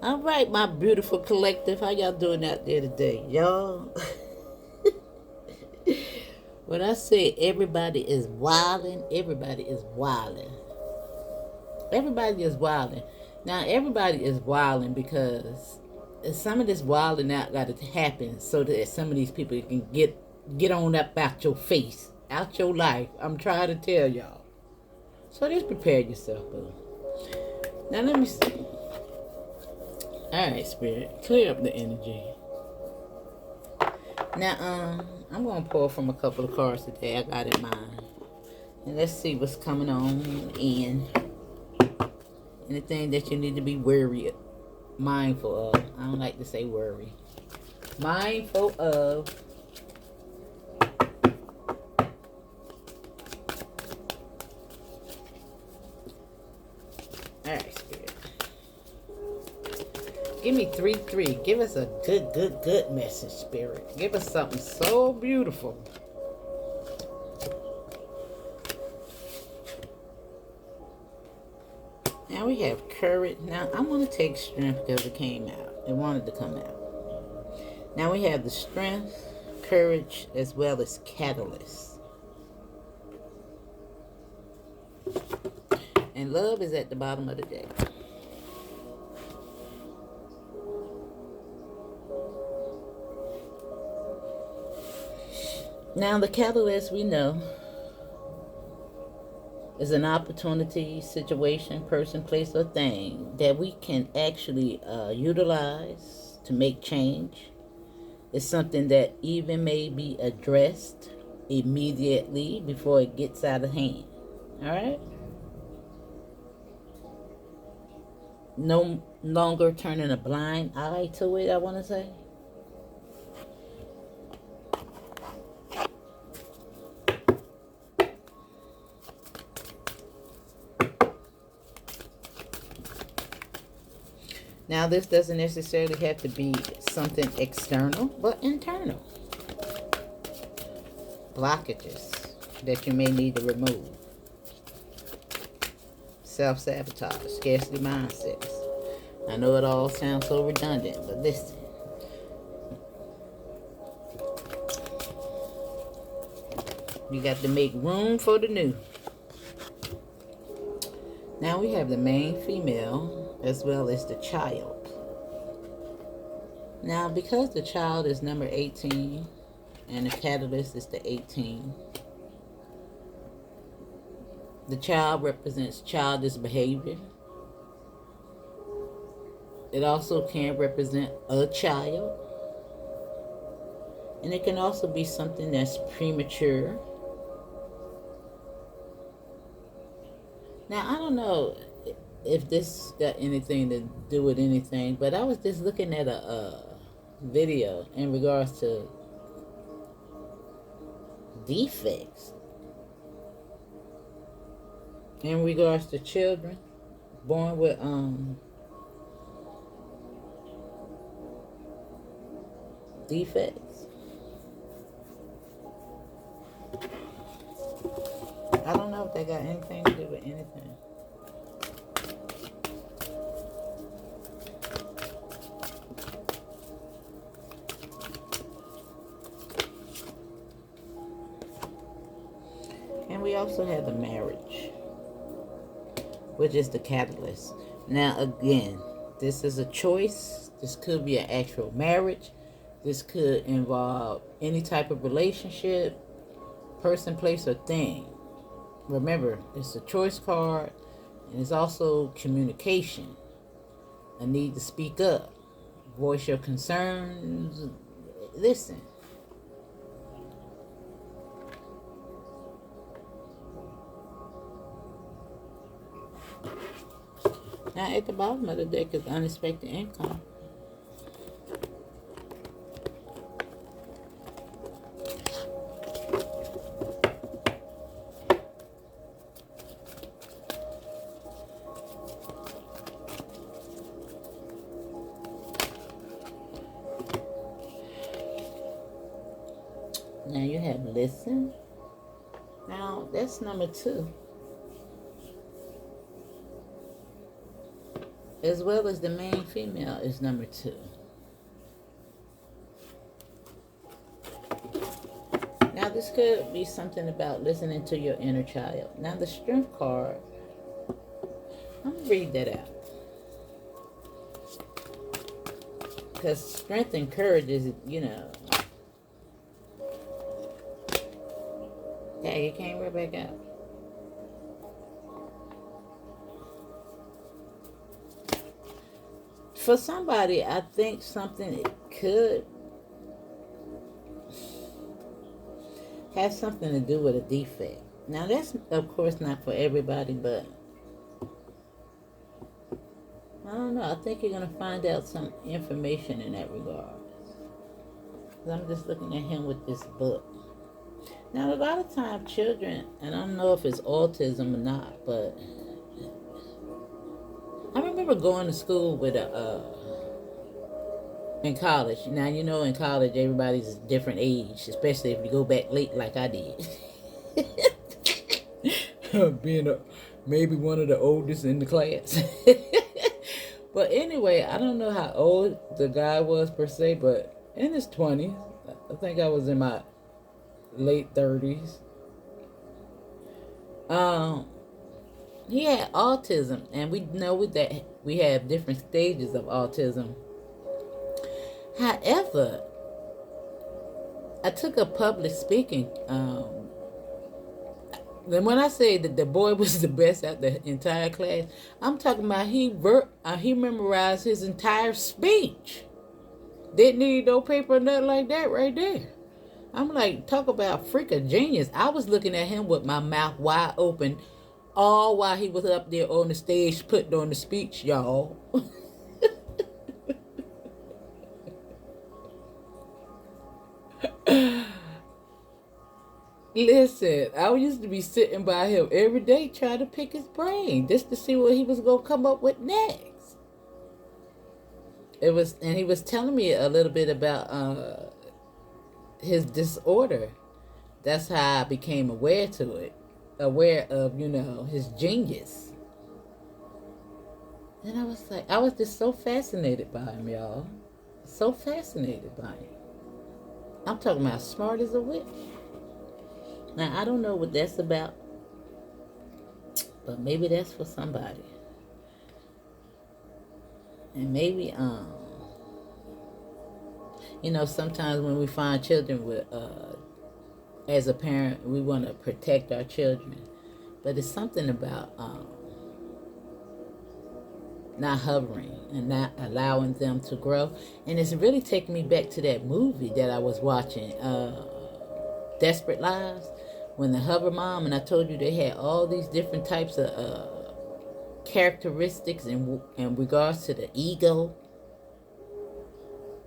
All right, my beautiful collective. How y'all doing out there today? Y'all, when I say everybody is wilding, everybody is wilding. Everybody is wilding. Now, everybody is wilding because some of this wilding out got to happen so that some of these people can get on up out your face, out your life. I'm trying to tell y'all. So just prepare yourself, boo. Now, let me see. All right, Spirit, clear up the energy. Now, I'm gonna pull from a couple of cards today I got in mind, and let's see what's coming on in. Anything that you need to be wary, mindful of. I don't like to say worry. Mindful of. All right, Spirit. Give me 3-3. Give us a good message, Spirit. Give us something so beautiful. Now we have courage. Now I'm going to take strength because it came out. It wanted to come out. Now we have the strength, courage, as well as catalyst. And love is at the bottom of the deck. Now the catalyst, we know, is an opportunity, situation, person, place, or thing that we can actually utilize to make change. It's something that even may be addressed immediately before it gets out of hand. All right? No longer turning a blind eye to it, I want to say. Now, this doesn't necessarily have to be something external, but internal. Blockages that you may need to remove. Self-sabotage, scarcity mindsets. I know it all sounds so redundant, but listen. You got to make room for the new. Now we have the main female as well as the child. Now, because the child is number 18 and the catalyst is the 18, the child represents childish behavior. It also can represent a child. And it can also be something that's premature. Now, I don't know if this got anything to do with anything, but I was just looking at a video in regards to defects. In regards to children born with defects. I don't know if they got anything to do with anything. And we also have the marriage, which is the catalyst. Now, again, this is a choice. This could be an actual marriage. This could involve any type of relationship, person, place, or thing. Remember, it's a choice card, and it's also communication. A need to speak up, voice your concerns. Listen. Now, at the bottom of the deck is unexpected income. Now you have listen. Now that's number 2. as well as the main female is number 2. Now, this could be something about listening to your inner child. Now, the strength card, I'm going to read that out. Because strength and courage is, yeah, you came right back out. For somebody, I think something could have something to do with a defect. Now, that's, of course, not for everybody, but I don't know. I think you're going to find out some information in that regard. I'm just looking at him with this book. Now, a lot of times children, and I don't know if it's autism or not, but I remember going to school with in college. Now, in college, everybody's a different age, especially if you go back late like I did. Being maybe one of the oldest in the class. But anyway, I don't know how old the guy was per se, but in his 20s. I think I was in my late 30s. He had autism, and we know that we have different stages of autism. However, I took a public speaking. And when I say that the boy was the best at the entire class, I'm talking about he memorized his entire speech. Didn't need no paper or nothing like that right there. I'm like, talk about freaking genius. I was looking at him with my mouth wide open all while he was up there on the stage putting on the speech, y'all. Listen, I used to be sitting by him every day trying to pick his brain just to see what he was going to come up with next. And he was telling me a little bit about his disorder. That's how I became aware of, his genius. And I was like, I was just so fascinated by him, y'all. So fascinated by him. I'm talking about smart as a whip. Now, I don't know what that's about, but maybe that's for somebody. And maybe, sometimes when we find children with, as a parent, we want to protect our children. But it's something about not hovering and not allowing them to grow. And it's really taking me back to that movie that I was watching, Desperate Lives, when the hover mom, and I told you they had all these different types of characteristics in regards to the ego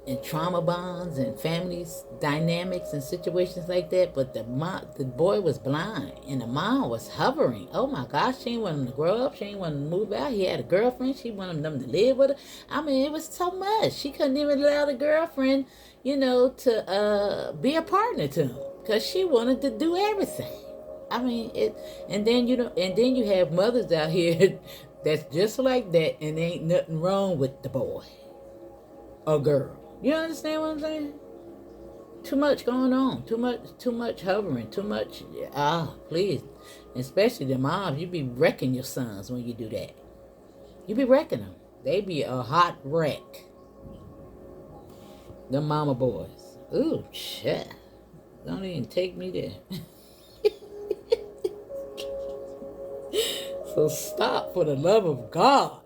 and trauma bonds and families dynamics and situations like that. But the boy was blind and the mom was hovering. Oh my gosh, she didn't want him to grow up. She didn't want him to move out. He had a girlfriend. She wanted them to live with her. I mean, it was so much. She couldn't even allow the girlfriend, to be a partner to him because she wanted to do everything. I mean, and then you have mothers out here that's just like that, and there ain't nothing wrong with the boy or girl. You understand what I'm saying? Too much going on. Too much hovering. Too much. Please. Especially the moms. You be wrecking your sons when you do that. You be wrecking them. They be a hot wreck. The mama boys. Ooh, shit. Don't even take me there. So stop, for the love of God.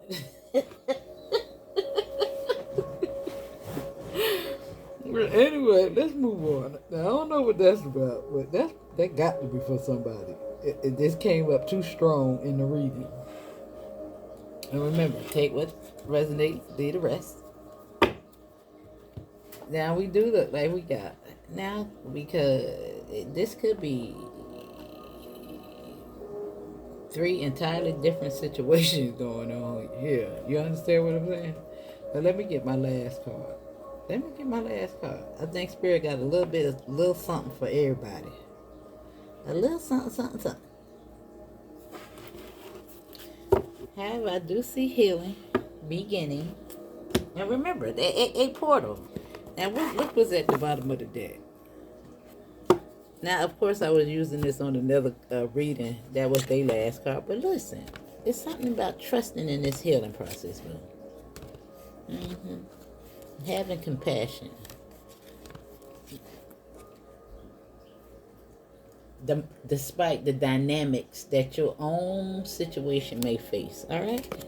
Anyway, let's move on. Now, I don't know what that's about, but that got to be for somebody. It just came up too strong in the reading. And remember, take what resonates, leave the rest. Now we do look like we got now, because this could be 3 entirely different situations going on here. You understand what I'm saying? But let me get my last card. I think Spirit got a little something for everybody. A little something. However, I do see healing beginning. And remember, a portal. And look what's at the bottom of the deck. Now, of course, I was using this on another reading. That was their last card. But listen, it's something about trusting in this healing process, bro. Having compassion. Despite the dynamics that your own situation may face. All right?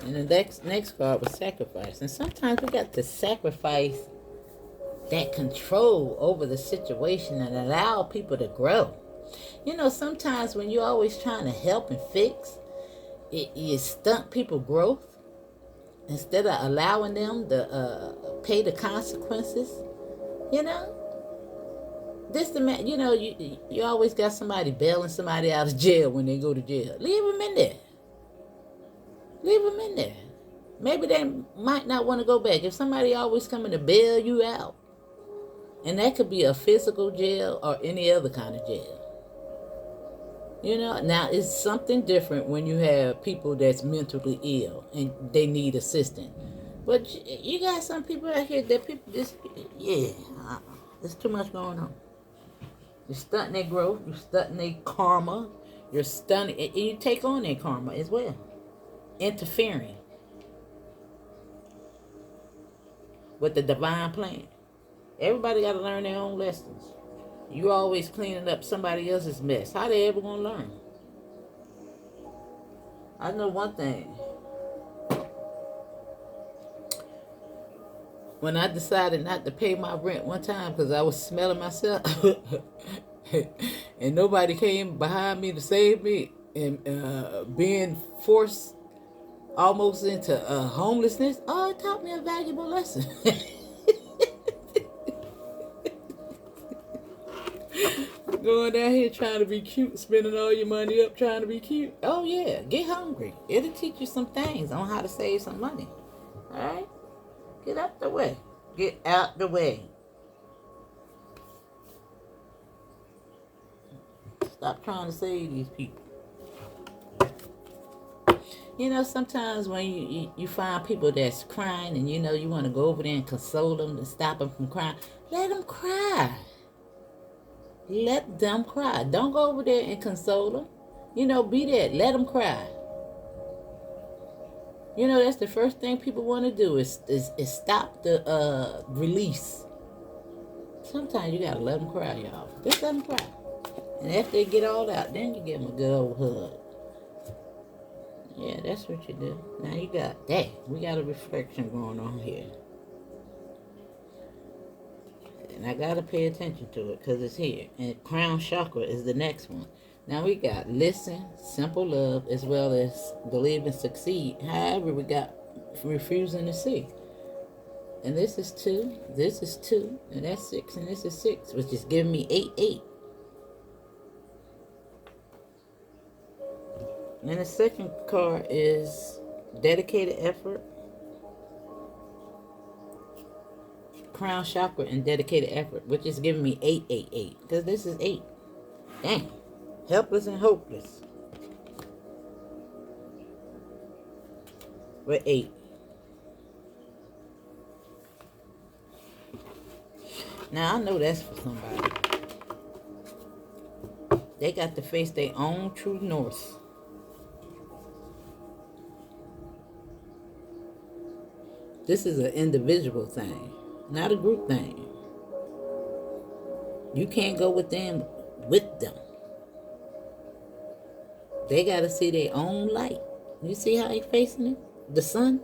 And the next card was sacrifice. And sometimes we got to sacrifice that control over the situation and allow people to grow. You know, sometimes when you're always trying to help and fix, you stunt people's growth instead of allowing them to pay the consequences. You know, you always got somebody bailing somebody out of jail when they go to jail. Leave them in there. Leave them in there. Maybe they might not want to go back. If somebody always coming to bail you out, and that could be a physical jail or any other kind of jail. You know, now it's something different when you have people that's mentally ill and they need assistance. But you got some people out here that people just, there's too much going on. You're stunting their growth. You're stunting their karma. You're stunting, and you take on their karma as well. Interfering with the divine plan. Everybody got to learn their own lessons. You always cleaning up somebody else's mess. How they ever gonna learn? I know one thing. When I decided not to pay my rent one time because I was smelling myself, and nobody came behind me to save me, and being forced almost into homelessness, it taught me a valuable lesson. Going down here trying to be cute, spending all your money up trying to be cute. Oh yeah, get hungry. It'll teach you some things on how to save some money. Alright? Get out the way. Get out the way. Stop trying to save these people. You know, sometimes when you find people that's crying and you know you want to go over there and console them and stop them from crying, let them cry. Let them cry. Don't go over there and console them. You know, be there. Let them cry. You know, that's the first thing people want to do is stop the release. Sometimes you got to let them cry, y'all. Just let them cry. And after they get all out, then you give them a good old hug. Yeah, that's what you do. Now you got that. We got a reflection going on here. And I got to pay attention to it because it's here. And crown chakra is the next one. Now we got listen, simple love, as well as believe and succeed. However, we got refusing to see. And this is 2, this is 2, and that's 6, and this is 6, which is giving me 8, 8. And the second card is dedicated effort, crown chakra, and dedicated effort, which is giving me 8, 8, 8. Because this is 8. Dang. Helpless and hopeless. We're 8. Now I know that's for somebody. They got to face their own true north. This is an individual thing, not a group thing. You can't go with them. They got to see their own light. You see how he's facing it? The sun,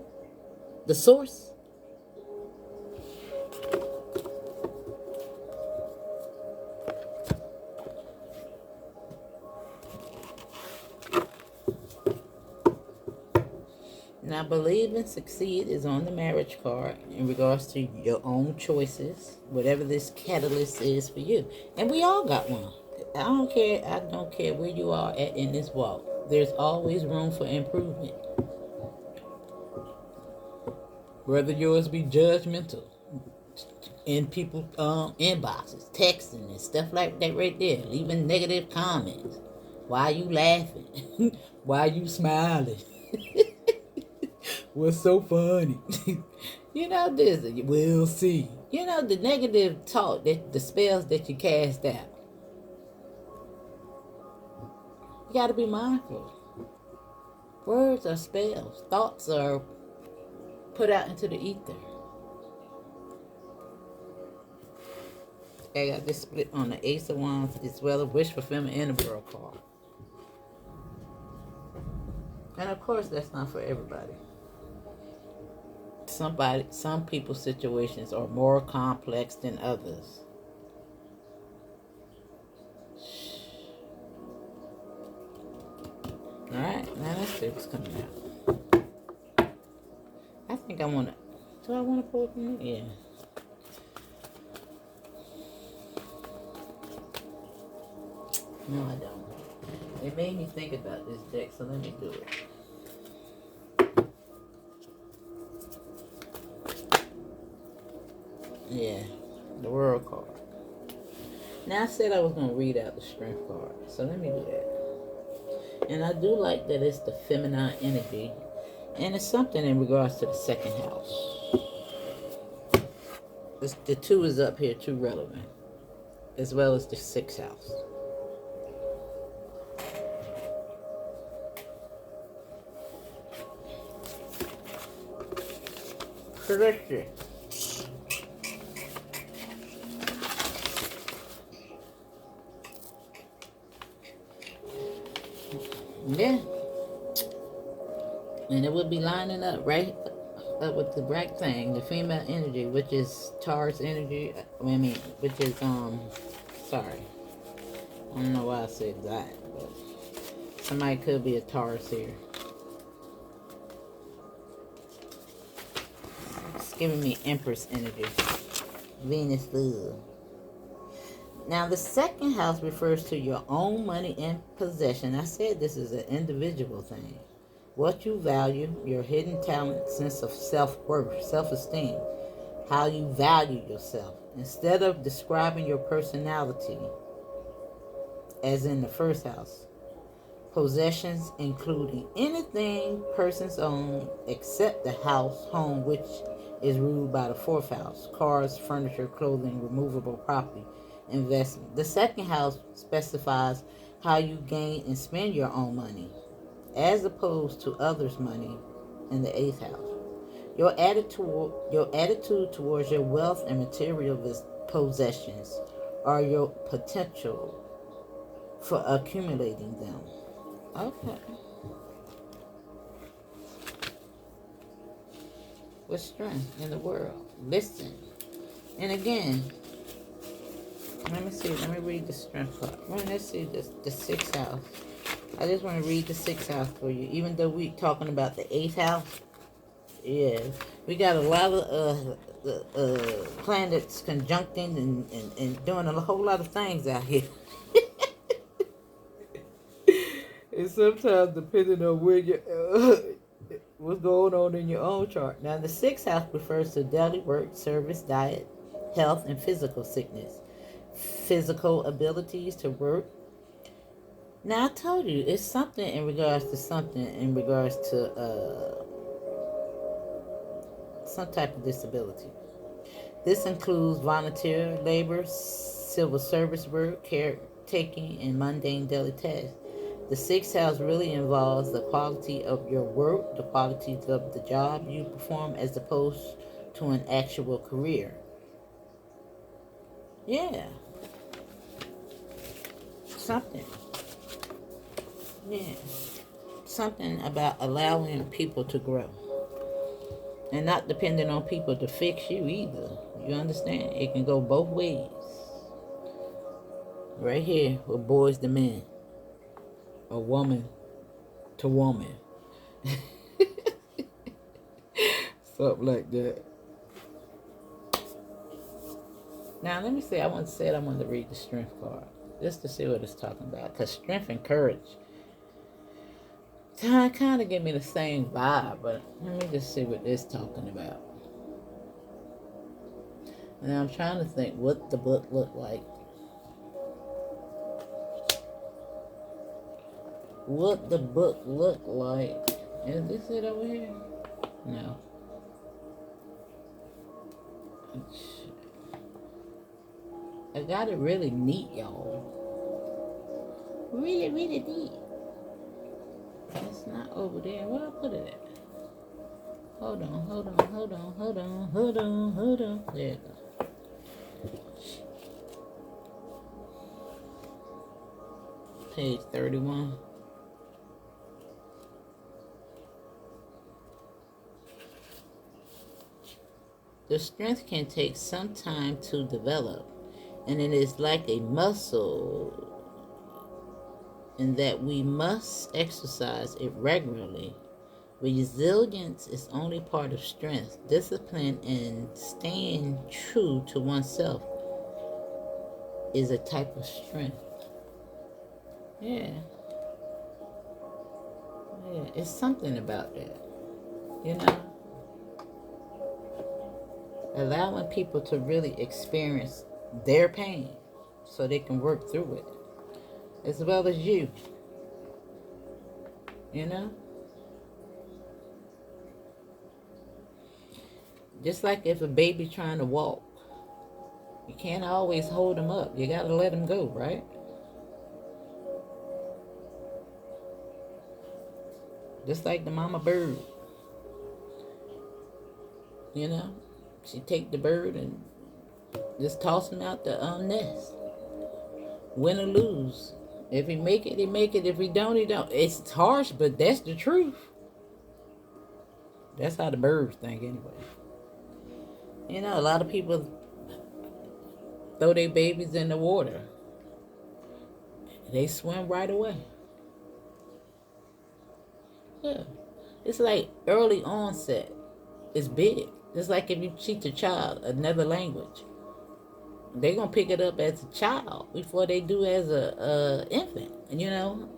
the source. Now, believe and succeed is on the marriage card in regards to your own choices, whatever this catalyst is for you. And we all got one. I don't care where you are at in this walk. There's always room for improvement. Whether yours be judgmental in people's inboxes, texting and stuff like that right there, leaving negative comments. Why you laughing? Why you smiling? What's so funny? You know this. We'll see. You know the negative talk, that the spells that you cast out. You got to be mindful. Words are spells. Thoughts are put out into the ether. I got this split on the Ace of Wands as well as wish fulfillment and the World card. And of course, that's not for everybody. Some people's situations are more complex than others. All right, now let's see what's coming out. I think I want to. Do I want to pull it from there? Yeah. No, I don't. It made me think about this deck, so let me do it. Yeah, the World card. Now I said I was going to read out the Strength card, so let me do that. And I do like that it's the feminine energy, and it's something in regards to the second house. The 2 is up here, too relevant, as well as the 6th house. So let's see. Yeah. And it would be lining up right up with the right thing, the female energy, which is Taurus energy. Which is sorry. I don't know why I said that, but somebody could be a Taurus here. It's giving me Empress energy. Venus love. Now, the second house refers to your own money and possession. I said this is an individual thing. What you value, your hidden talent, sense of self-worth, self-esteem, how you value yourself. Instead of describing your personality, as in the first house, possessions including anything persons own except the house, home, which is ruled by the fourth house, cars, furniture, clothing, removable property, investment. The second house specifies how you gain and spend your own money, as opposed to others' money in the eighth house. Your attitude towards your wealth and material possessions are your potential for accumulating them. Okay. With strength in the world. Listen. And again, let me see. Let me read the strength part. Well, let's see the 6th house. I just want to read the 6th house for you. Even though we talking about the 8th house. Yeah. We got a lot of planets conjuncting and doing a whole lot of things out here. And sometimes depending on where you what's going on in your own chart. Now, the 6th house refers to daily work, service, diet, health, and physical sickness. Physical abilities to work. Now, I told you, it's something in regards to some type of disability. This includes volunteer labor, civil service work, caretaking, and mundane daily tasks. The 6th house really involves the quality of your work, the quality of the job you perform, as opposed to an actual career. Yeah. Something. Yeah. Something about allowing people to grow. And not depending on people to fix you either. You understand? It can go both ways. Right here with boys to men. Or woman to woman. Something like that. Now, let me say, I wanted to read the strength card. Just to see what it's talking about. Because strength and courage kind of give me the same vibe. But let me just see what it's talking about. And I'm trying to think what the book looked like. what the book looked like. Is this it over here? No. I got it really neat, y'all. Really, really neat. It's not over there. Where I put it at? Hold on, hold on, hold on, hold on, hold on, hold on. There it goes. Page 31. The strength can take some time to develop, and it is like a muscle in that we must exercise it regularly. Resilience is only part of strength. Discipline and staying true to oneself is a type of strength. Yeah. Yeah, it's something about that. You know? Allowing people to really experience their pain so they can work through it. As well as you. You know? Just like if a baby trying to walk, you can't always hold them up. You gotta let them go, right? Just like the mama bird. You know? She take the bird and just toss him out the nest. Win or lose. If he make it, he make it. If he don't, he don't. It's harsh, but that's the truth. That's how the birds think anyway. You know, a lot of people throw their babies in the water. They swim right away. Yeah. It's like early onset. It's big. It's like if you teach a child another language. They're going to pick it up as a child before they do as a infant. You know,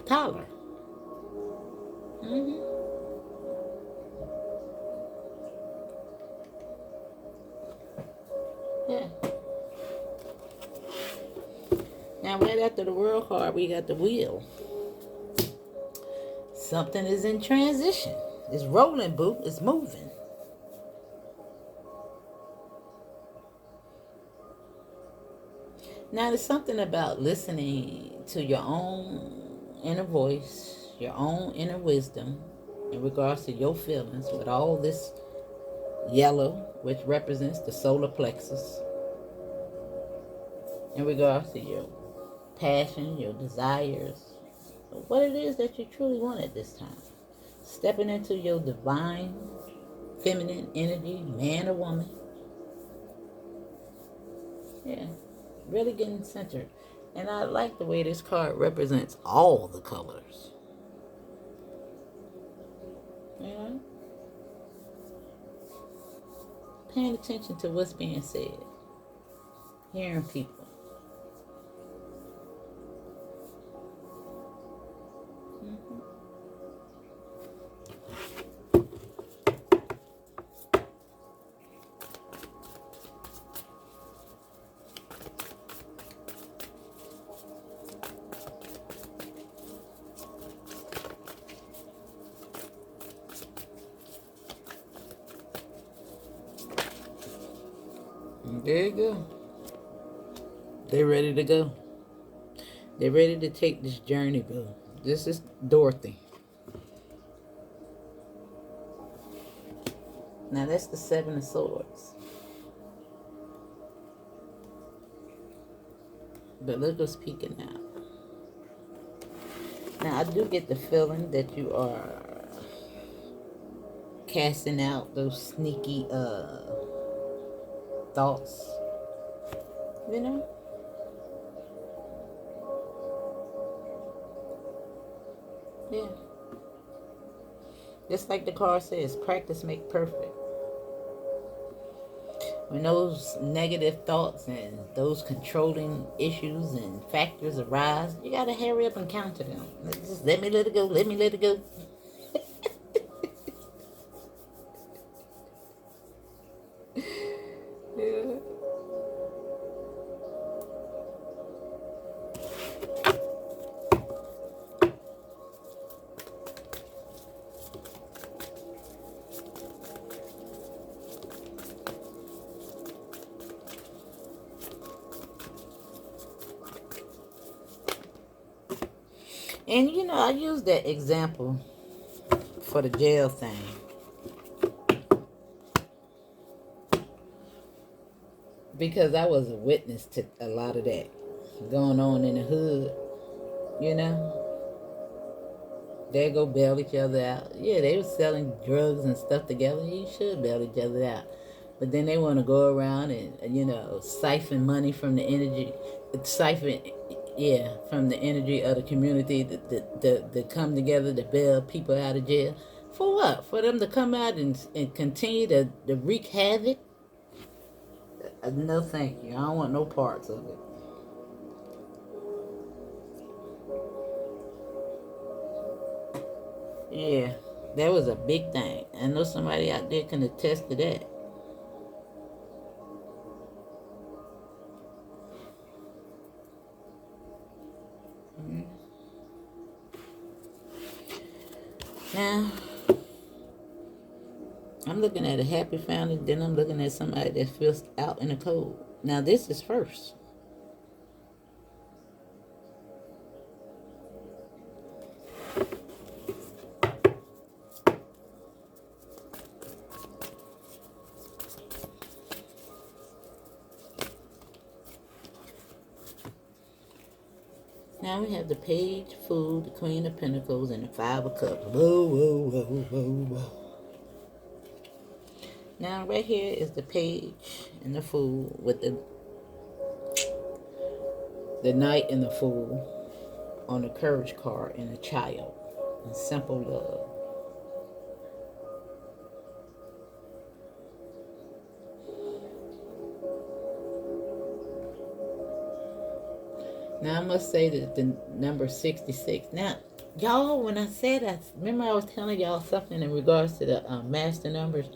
toddler. Mm-hmm. Yeah. Now, right after the world card, we got the wheel. Something is in transition. It's rolling, boo. It's moving. Now, there's something about listening to your own inner voice, your own inner wisdom in regards to your feelings with all this yellow, which represents the solar plexus, in regards to your passion, your desires, what it is that you truly want at this time. Stepping into your divine feminine energy, man or woman. Yeah, really getting centered. And I like the way this card represents all the colors. You know? Paying attention to what's being said. Hearing people. There you go. They're ready to go. They're ready to take this journey, boo. This is Dorothy. Now that's the Seven of Swords. But look what's peeking out. Now I do get the feeling that you are casting out those sneaky thoughts. You know? Yeah. Just like the card says, practice make perfect. When those negative thoughts and those controlling issues and factors arise, you gotta hurry up and counter them. Just let me let it go, let me let it go. Yeah. And you know, I use that example for the jail thing because I was a witness to a lot of that going on in the hood. You know, they go bail each other out. Yeah, they was selling drugs and stuff together. You should bail each other out. But then they want to go around and, you know, siphon money from the energy, siphon, yeah, from the energy of the community that come together to bail people out of jail. For what? For them to come out and continue to wreak havoc? No, thank you. I don't want no parts of it. Yeah, that was a big thing. I know somebody out there can attest to that. Mm-hmm. Now, I'm looking at a happy family, then I'm looking at somebody that feels out in the cold. Now, this is first. Now we have the Page, Fool, the Queen of Pentacles, and the Five of Cups. Whoa, whoa, whoa, whoa, whoa. Now right here is the Page and the Fool with the Knight and the Fool on the Courage card and a child and simple love. Now I must say that the number 66. Now, y'all, when I said that, remember I was telling y'all something in regards to the master numbers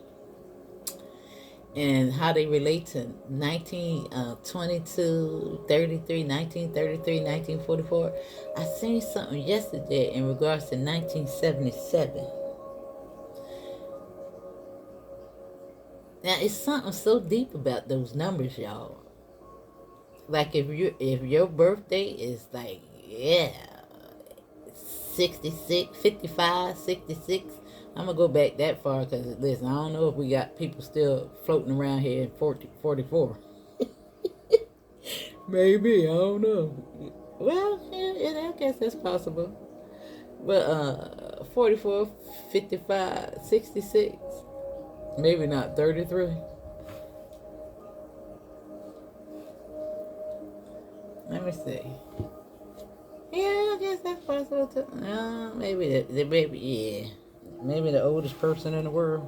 and how they relate to 1922, 33, 1933, 1944. I seen something yesterday in regards to 1977. Now, it's something so deep about those numbers, y'all. Like if your birthday is like, yeah, 66, 55, 66. I'm gonna go back that far because listen, I don't know if we got people still floating around here in 44. Maybe, I don't know. Well, yeah, I guess that's possible. But 44, 55, 66. Maybe not 33. Let me see. Yeah, I guess that's possible too. Maybe maybe yeah, maybe the oldest person in the world.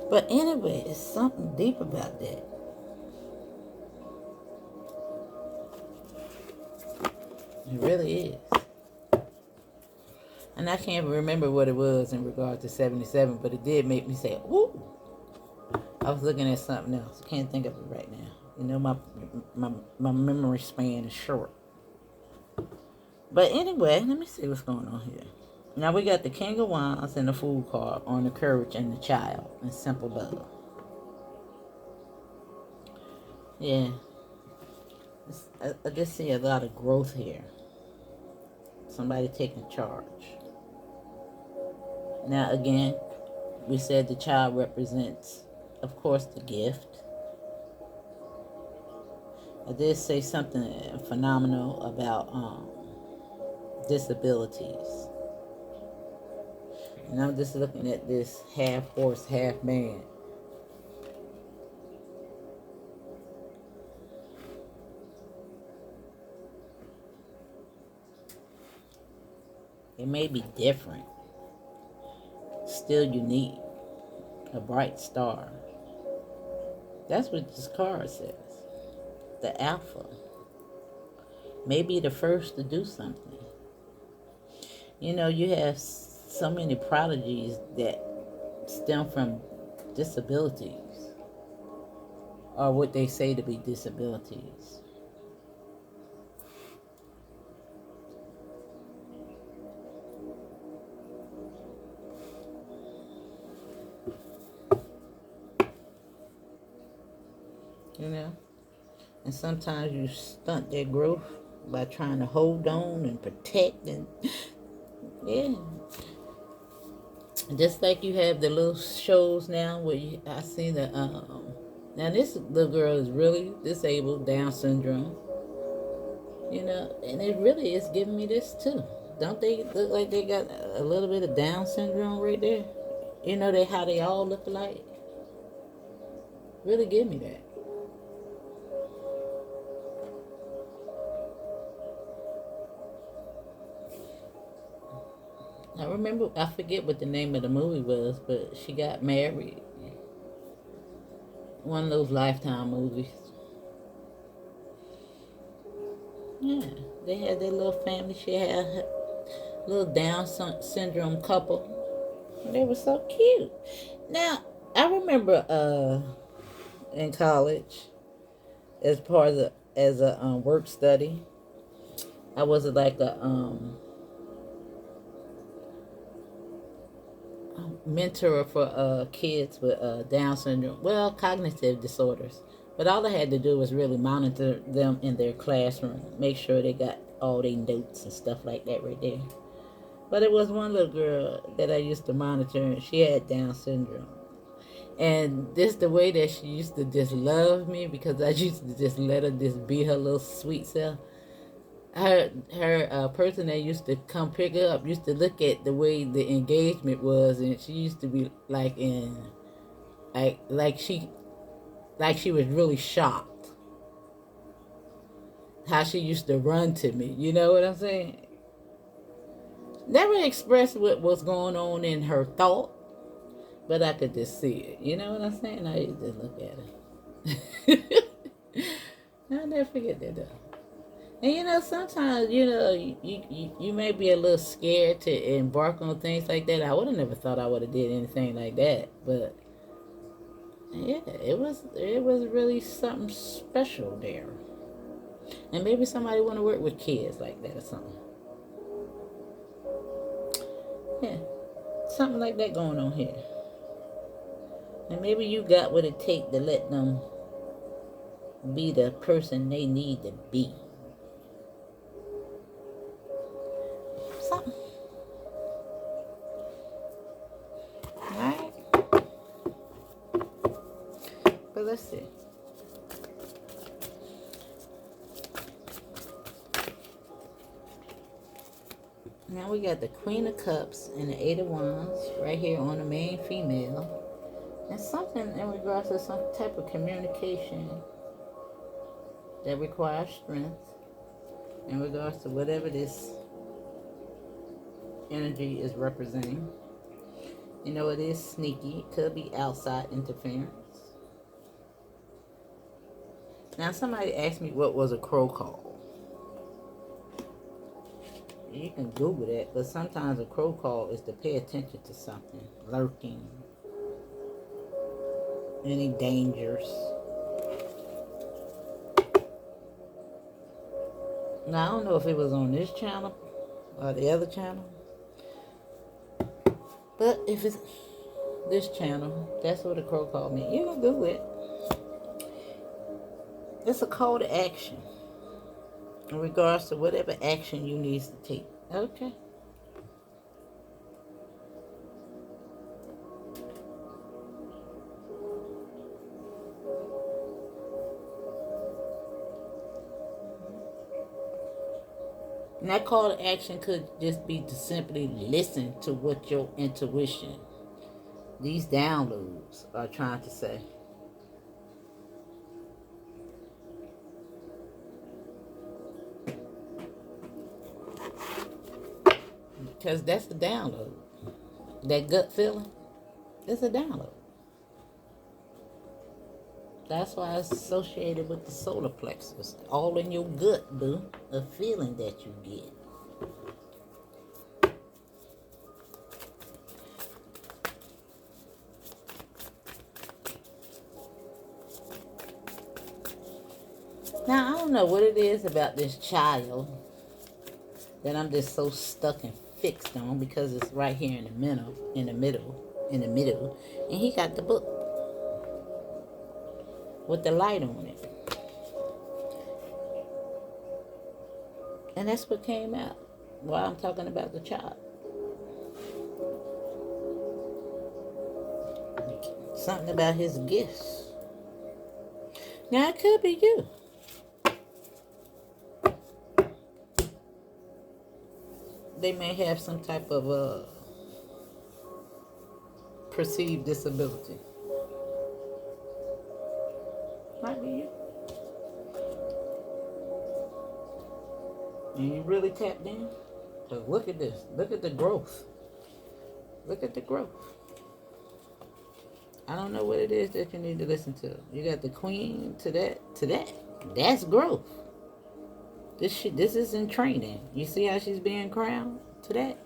But anyway, it's something deep about that. It really is. And I can't remember what it was in regard to 77, but it did make me say, "Ooh." I was looking at something else. I can't think of it right now. You know, my memory span is short. But anyway, let me see what's going on here. Now we got the King of Wands and the Fool card on the Courage and the Child and Simple Love. Yeah, I just see a lot of growth here. Somebody taking charge. Now again, we said the child represents, of course, the gift. I did say something phenomenal about disabilities. And I'm just looking at this half horse, half man. It may be different, still unique, a bright star. That's what this card says. The alpha. Maybe the first to do something. You know, you have so many prodigies that stem from disabilities, or what they say to be disabilities. You know? And sometimes you stunt their growth by trying to hold on and protect and Yeah. Just like you have the little shows now where I see the now this little girl is really disabled, Down syndrome, and it really is giving me this too. Don't they look like they got a little bit of Down syndrome right there? They how they all look alike. Really give me that. I remember, I forget what the name of the movie was, but she got married. One of those Lifetime movies. Yeah, they had their little family. She had her little Down syndrome couple. They were so cute. Now, I remember in college, as part of as a work study, I was like a mentor for kids with Down syndrome, well, cognitive disorders. But all I had to do was really monitor them in their classroom, make sure they got all their notes and stuff like that right there. But it was one little girl that I used to monitor, and she had Down syndrome. And this the way that she used to just love me, because I used to just let her just be her little sweet self. Her person that used to come pick her up used to look at the way the engagement was, and she used to be like in like she was really shocked how she used to run to me. You know what I'm saying? Never expressed what was going on in her thought, but I could just see it. You know what I'm saying? I used to look at her. I'll never forget that though. And sometimes you may be a little scared to embark on things like that. I would have never thought I would have did anything like that, but yeah, it was really something special there. And maybe somebody want to work with kids like that or something. Yeah, something like that going on here. And maybe you got what it take to let them be the person they need to be. Something. Alright? But let's see. Now we got the Queen of Cups and the Eight of Wands right here on the main female. And something in regards to some type of communication that requires strength in regards to whatever this energy is representing. It is sneaky. It could be outside interference. Now, somebody asked me what was a crow call. You can Google that, but sometimes a crow call is to pay attention to something lurking, any dangers. Now, I don't know if it was on this channel or the other channel, but if it's this channel, that's what a crow call means. You can Google it. It's a call to action in regards to whatever action you need to take. Okay. And that call to action could just be to simply listen to what your intuition, these downloads, are trying to say. Because that's the download. That gut feeling, it's a download. That's why it's associated with the solar plexus. All in your gut, boo. A feeling that you get. Now, I don't know what it is about this child that I'm just so stuck and fixed on, because it's right here in the middle. And he got the book with the light on it. And that's what came out while I'm talking about the child. something about his gifts. Now, it could be you. They may have some type of perceived disability. Might be you. And you really tapped in? So look at this. Look at the growth. Look at the growth. I don't know what it is that you need to listen to. You got the queen to that. That's growth. This is in training. You see how she's being crowned to that?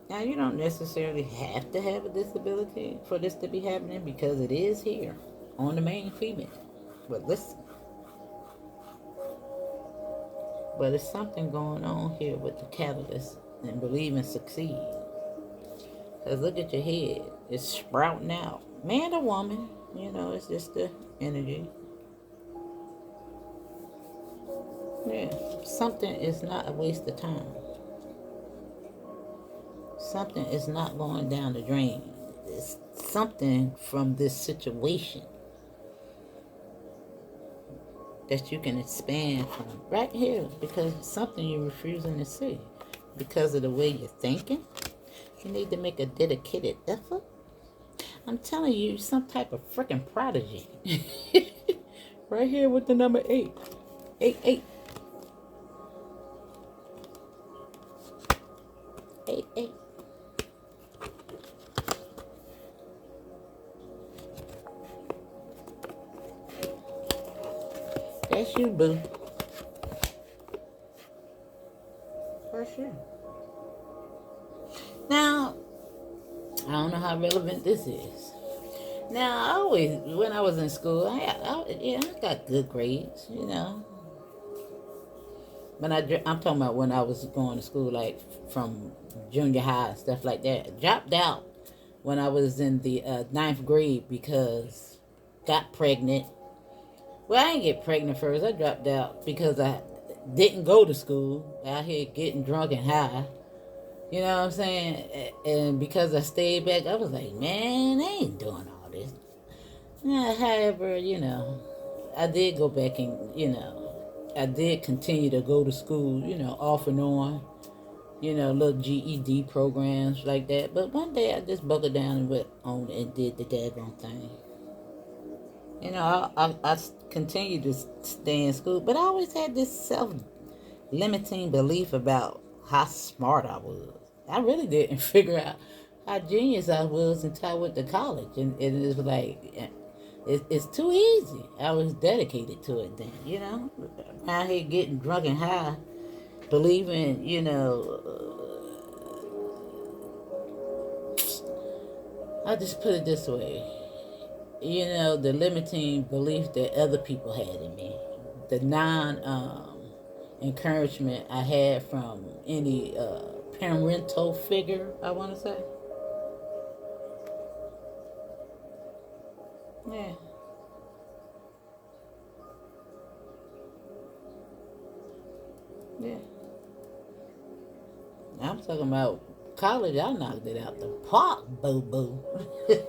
Now, you don't necessarily have to have a disability for this to be happening, because it is here on the main female. But listen. But it's something going on here with the catalyst and believe and succeed. Because look at your head. It's sprouting out. Man or woman, it's just the energy. Yeah, something is not a waste of time. Something is not going down the drain. It's something from this situation that you can expand from right here, because it's something you're refusing to see because of the way you're thinking. You need to make a dedicated effort. I'm telling you, some type of freaking prodigy. Right here with the number 8. 8, 8. 8, 8. That's you, boo. For sure. Now, I don't know how relevant this is. Now, I always, when I was in school, I got good grades, When I'm talking about when I was going to school, like from junior high and stuff like that. I dropped out when I was in the 9th grade because got pregnant. Well, I didn't get pregnant first. I dropped out because I didn't go to school. Out here getting drunk and high. You know what I'm saying? And because I stayed back, I was like, man, I ain't doing all this. However, I did go back and, I did continue to go to school, off and on, little GED programs like that. But one day I just buckled down and went on and did the daggone thing. I continued to stay in school, but I always had this self-limiting belief about how smart I was. I really didn't figure out how genius I was until I went to college, and it was like, it's too easy. I was dedicated to it then, out here getting drunk and high, believing, I'll just put it this way. The limiting belief that other people had in me, the encouragement I had from any parental figure, I want to say. Yeah. Yeah. I'm talking about college. I knocked it out the park, boo boo. It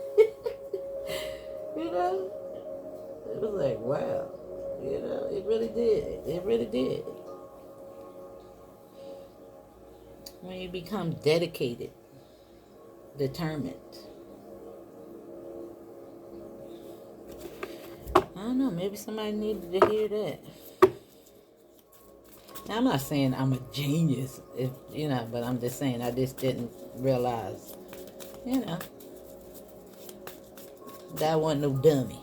was like, wow. It really did. It really did. When you become dedicated, determined. I don't know, maybe somebody needed to hear that. Now, I'm not saying I'm a genius, but I'm just saying I just didn't realize, that I wasn't no dummy.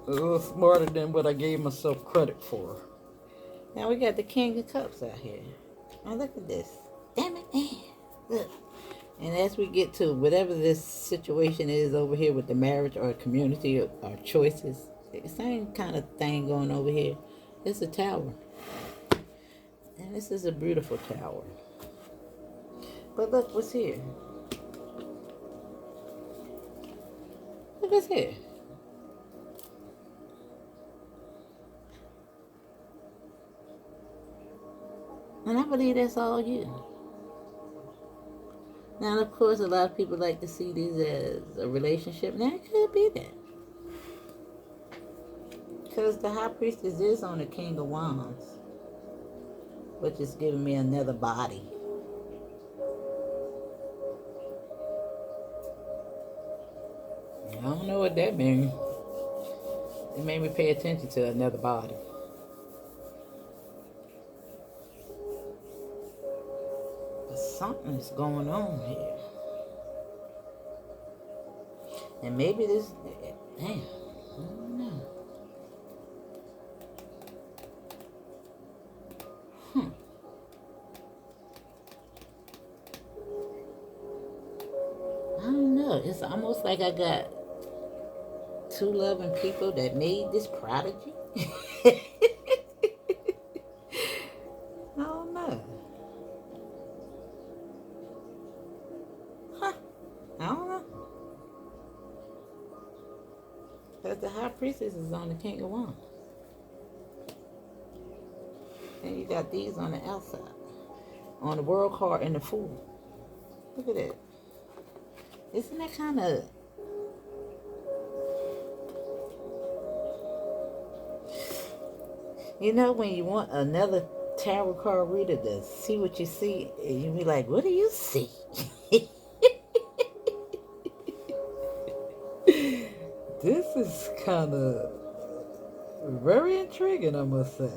A little smarter than what I gave myself credit for. Now we got the King of Cups out here. Now look at this. Damn it, man. Look. And as we get to whatever this situation is over here with the marriage or community or choices, the same kind of thing going over here. It's a tower. And this is a beautiful tower. But look what's here. Look what's here. And I believe that's all you. Now, of course, a lot of people like to see these as a relationship. Now, it could be that. Because the high priestess is on the King of Wands, which is giving me another body. I don't know what that means. It made me pay attention to another body. But something is going on here. And maybe this... Damn. I don't know. I don't know. It's almost like I got two loving people that made this prodigy. I don't know. Huh. I don't know. Because the high priestess is on the King of Wands. And you got these on the outside. On the world card and the Fool. Look at that. Isn't that kind of... You know, when you want another tarot card reader to see what you see, and you be like, what do you see? This is kind of very intriguing, I must say.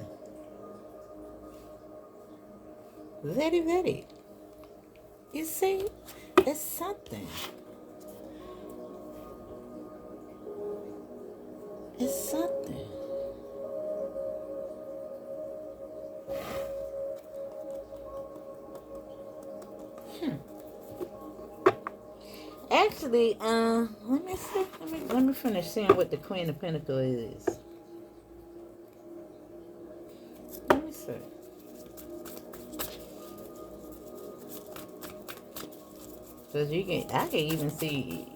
Very, very. You see, it's something. It's something. Actually, let me see. Let me finish seeing what the Queen of Pentacles is. Let me see. Because I can even see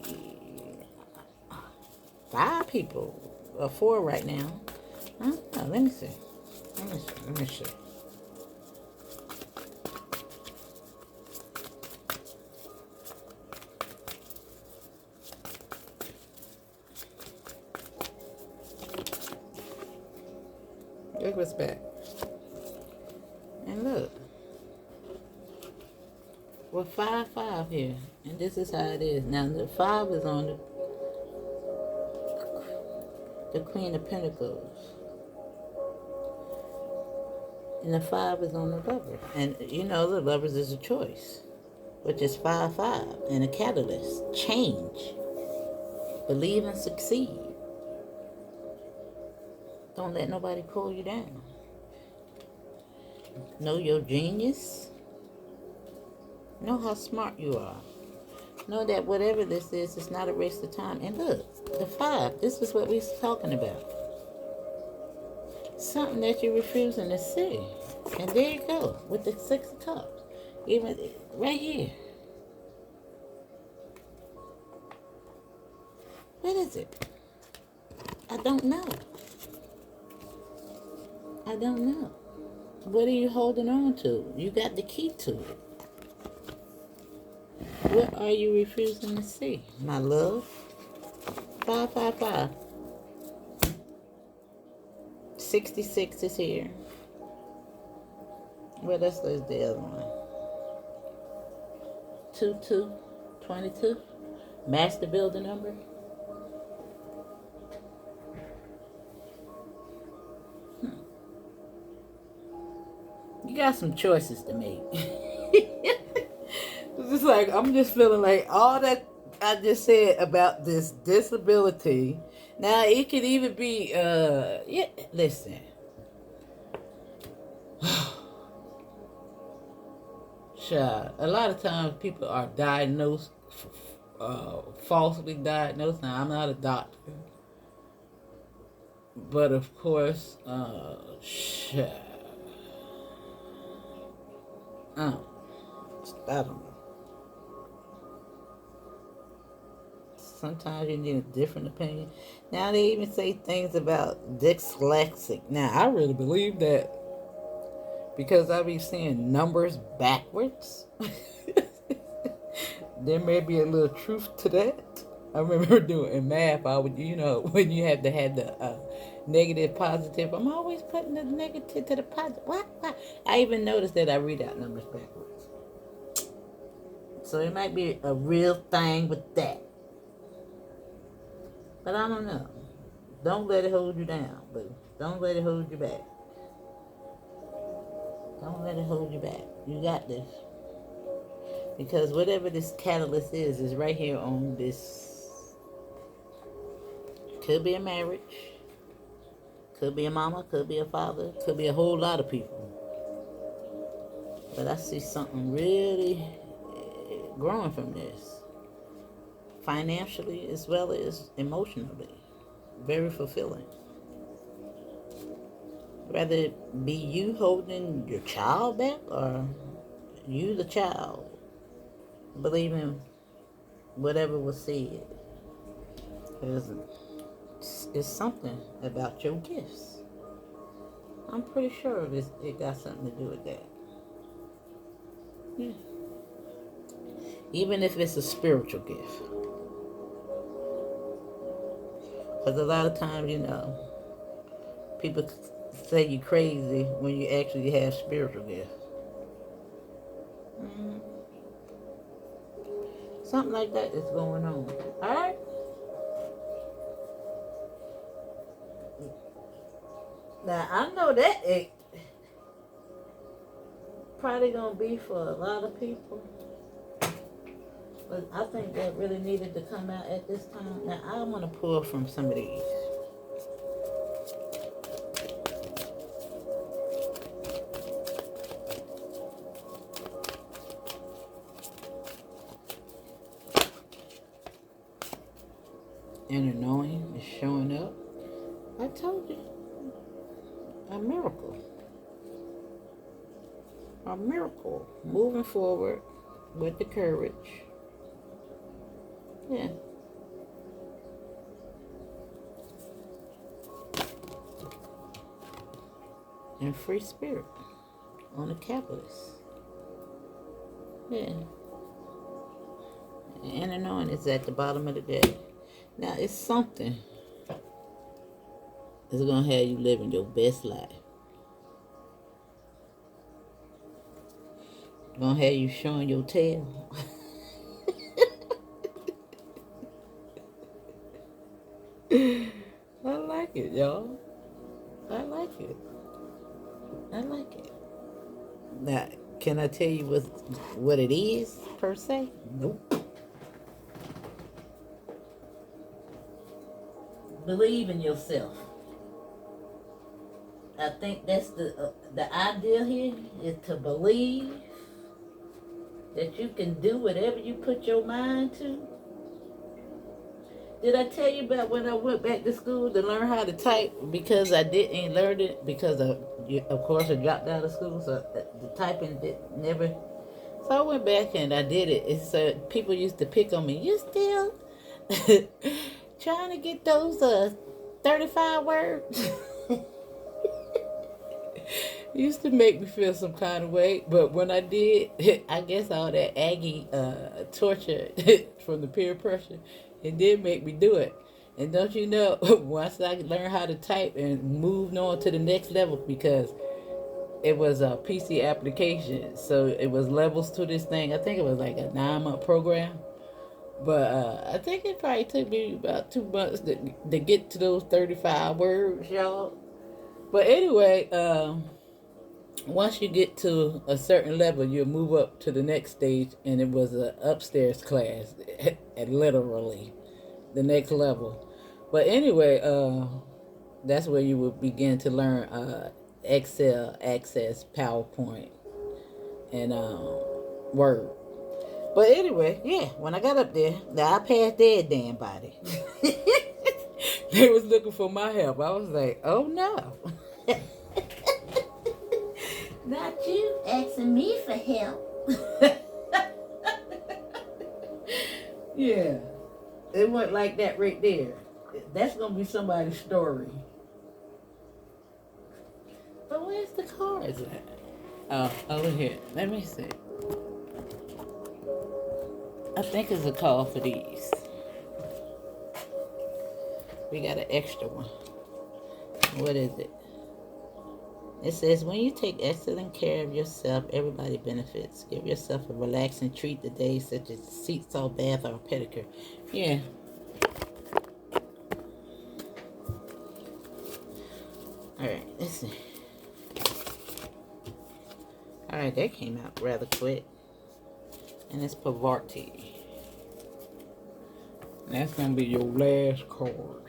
5 people, or 4 right now. I don't know. Let me see. Let me see. Look what's back. And look. We're 5-5 here. And this is how it is. Now the 5 is on the Queen of Pentacles. And the 5 is on the Lover. And you know the Lovers is a choice. Which is 5-5. And a catalyst. Change. Believe and succeed. Don't let nobody pull you down. Know your genius. Know how smart you are. Know that whatever this is, it's not a waste of time. And look, the 5, this is what we're talking about. Something that you're refusing to see. And there you go, with the 6 of Cups. Even right here. What is it? I don't know. I don't know. What are you holding on to? You got the key to it. What are you refusing to see, my love? 555. 66 is here. What else is the other one? 22. Master builder number. You got some choices to make. It's just like, I'm just feeling like all that I just said about this disability. Now, it could even be, yeah, listen. Child, a lot of times people are diagnosed, falsely diagnosed. Now, I'm not a doctor. But, of course, child. I don't know. Sometimes you need a different opinion. Now they even say things about dyslexic. Now I really believe that because I be seeing numbers backwards. There may be a little truth to that. I remember doing in math, I would, when you had to have the negative, positive, I'm always putting the negative to the positive. What? I even noticed that I read out numbers backwards. So it might be a real thing with that. But I don't know. Don't let it hold you down, but don't let it hold you back. Don't let it hold you back. You got this. Because whatever this catalyst is right here on this. Could be a marriage. Could be a mama. Could be a father. Could be a whole lot of people. But I see something really growing from this. Financially as well as emotionally. Very fulfilling. Whether it be you holding your child back or you the child believing whatever was said. It's something about your gifts. I'm pretty sure it got something to do with that. Yeah. Even if it's a spiritual gift. Because a lot of times, people say you crazy when you actually have spiritual gifts. Something like that is going on. Alright? Now, I know that it probably going to be for a lot of people. But I think that really needed to come out at this time. Now, I want to pull from some of these. Inner knowing is showing up. I told you. A miracle. A miracle. Moving forward with the courage. Yeah. And free spirit on the capitalist. Yeah. And inner knowing is at the bottom of the deck. Now it's something that's gonna have you living your best life. Gonna have you showing your tail. I like it, y'all. I like it. I like it. Now, can I tell you what it is, per se? Nope. Believe in yourself. I think that's the idea here is to believe that you can do whatever you put your mind to. Did I tell you about when I went back to school to learn how to type because I didn't learn it because of course I dropped out of school, so the typing never. So I went back and I did it. It's people used to pick on me. You still trying to get those 35 words? Used to make me feel some kind of way, but when I did, I guess all that Aggie torture from the peer pressure, it did make me do it. And don't you know, once I learned how to type and moved on to the next level, because it was a PC application, so it was levels to this thing. I think it was like a 9-month program, but I think it probably took me about 2 months to get to those 35 words, y'all. But anyway, once you get to a certain level, you'll move up to the next stage, and it was an upstairs class, and literally the next level. But anyway, that's where you will begin to learn Excel, Access, PowerPoint, and Word. But anyway, yeah, when I got up there, now I passed their damn body. They was looking for my help. I was like, oh no. Not you asking me for help. Yeah. It went like that right there. That's going to be somebody's story. But where's the cards at? Oh, over here. Let me see. I think it's a call for these. We got an extra one. What is it? It says, when you take excellent care of yourself, everybody benefits. Give yourself a relaxing treat today, such as sea salt bath or a pedicure. Yeah. Alright, let's see. Alright, that came out rather quick. And it's Pavarti. That's going to be your last card.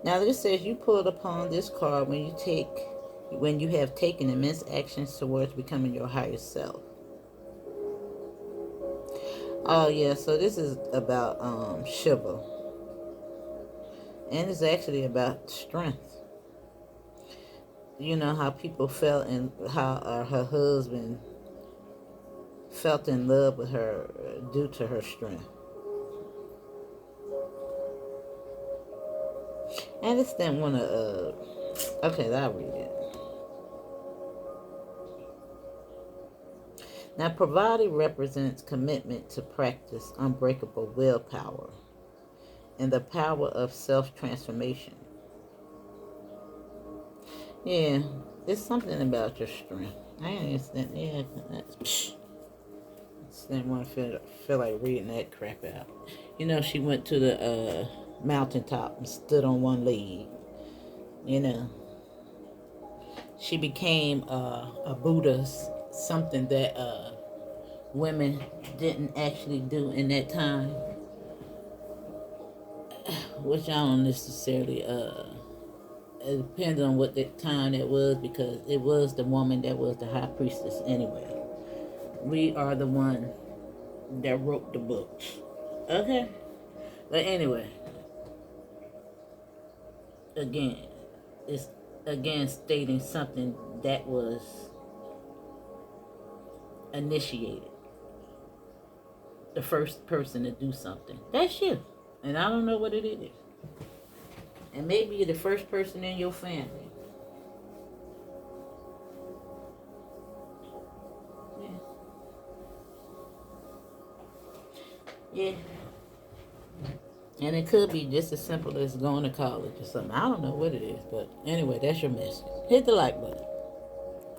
Now this says you pulled upon this card when you have taken immense actions towards becoming your higher self. Oh yeah, so this is about Shiva. And it's actually about strength. You know how people felt and how her husband felt in love with her due to her strength. I just didn't want to, okay, I'll read it. Now, Pravati represents commitment to practice unbreakable willpower and the power of self-transformation. Yeah, it's something about your strength. I understand, yeah, that's, just didn't want to feel like reading that crap out. You know, she went to the mountaintop and stood on one leg. You know, she became a Buddhist, something that women didn't actually do in that time, which I don't necessarily it depends on what the time it was, because it was the woman that was the high priestess anyway. We are the one that wrote the books. Okay? But anyway, again, it's again stating something that was initiated. The first person to do something. That's you. And I don't know what it is. And maybe you're the first person in your family. Yeah. And it could be just as simple as going to college or something. I don't know what it is. But anyway, that's your message. Hit the like button.